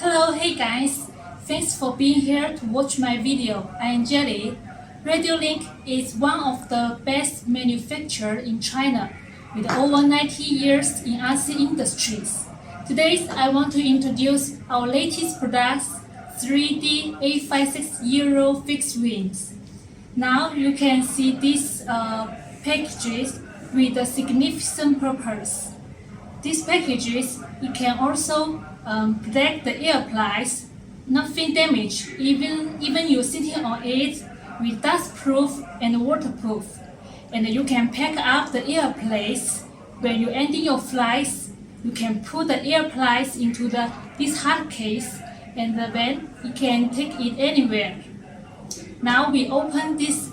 Hello, hey guys! Thanks for being here to watch my video. I am Jelly. RadioLink is one of the best manufacturers in China with over 90 years in RC industries. Today, I want to introduce our latest products, 3D A560 fixed wings. Now you can see these packages with a significant purpose. These packages, it can also protect the air plies, nothing damage, even you sitting on it with dustproof and waterproof. And you can pack up the air plies. When you ending your flights, you can put the air plies into this hard case, and then you can take it anywhere. Now we open this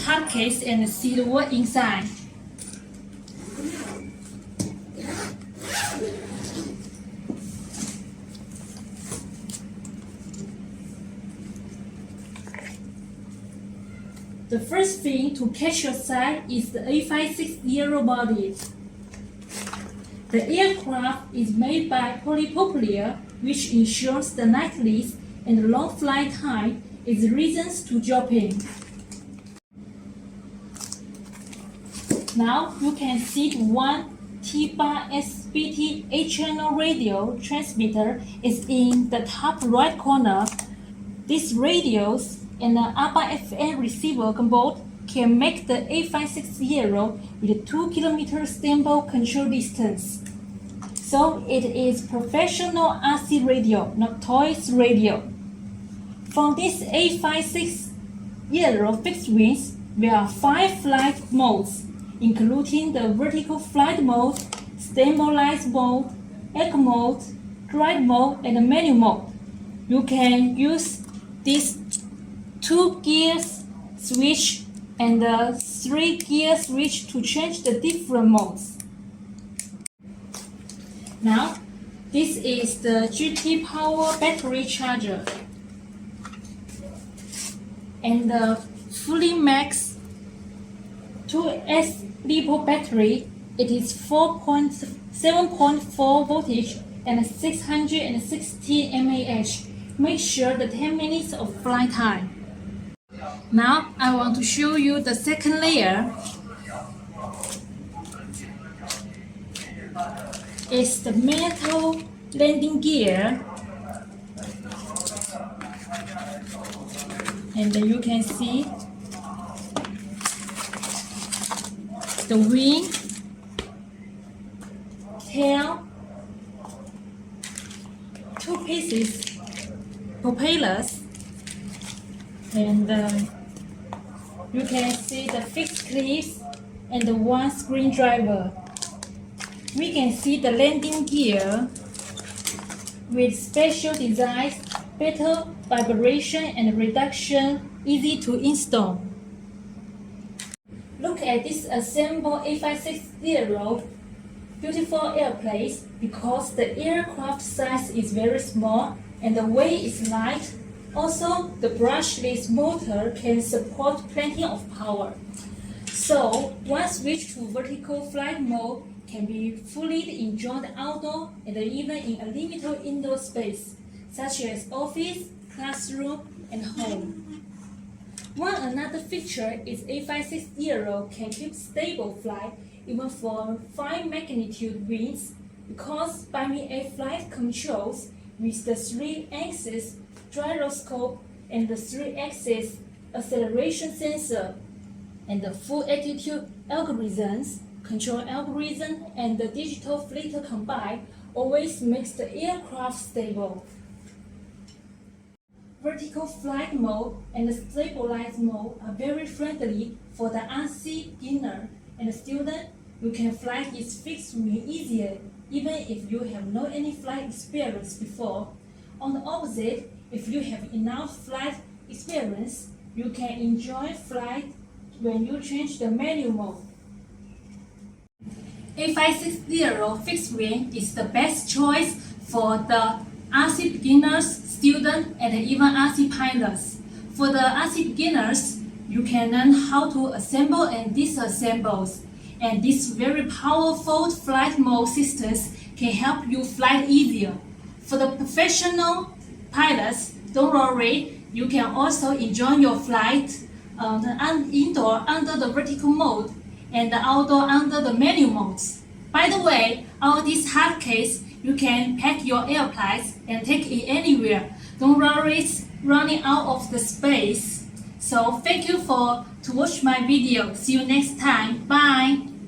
hard case and see what inside. The first thing to catch your sight is the A560 body. The aircraft is made by polypropylene, which ensures the lightness and long flight time is reasons to dropping. Now you can see one T-bar SBT 8-channel radio transmitter is in the top right corner. These radios and the ABA-FM receiver both can make the A560 with 2 km stable control distance. So it is professional RC radio, not toys radio. From this A560 fixed wings, there are 5 flight modes, including the vertical flight mode, stabilized mode, eco mode, drive mode, and manual mode. You can use these 2 gears switch and 3 gear switch to change the different modes. Now, this is the GT power battery charger and the fully max 2S LiPo battery. It is 7.4 voltage and 660 mAh. Make sure the 10 minutes of flight time. Now I want to show you the second layer. It's the metal landing gear, and you can see the wing, tail, 2 pieces propellers, and you can see the fixed clips and the 1 screwdriver. We can see the landing gear with special designs, better vibration and reduction, easy to install. Look at this assembled A560 beautiful airplanes because the aircraft size is very small and the weight is light. Also, the brushless motor can support plenty of power. So, one switch to vertical flight mode can be fully enjoyed outdoor and even in a limited indoor space, such as office, classroom, and home. Another feature is A560 can keep stable flight even for 5 magnitude winds because by a flight controls with the 3-axis gyroscope and the 3-axis acceleration sensor and the full attitude algorithms, control algorithm, and the digital filter combined always makes the aircraft stable. Vertical flight mode and the stabilized mode are very friendly for the RC beginner and the student. You can fly this fixed wing easier even if you have no any flight experience before. On the opposite, if you have enough flight experience, you can enjoy flight when you change the manual mode. A560 fixed wing is the best choice for the RC beginners, students, and even RC pilots. For the RC beginners, you can learn how to assemble and disassemble. And these very powerful flight mode systems can help you fly easier. For the professional pilots, don't worry, you can also enjoy your flight indoor under the vertical mode and outdoor under the manual modes. By the way, on this hard case, you can pack your airplanes and take it anywhere. Don't worry, it's running out of the space. So thank you to watch my video. See you next time. Bye.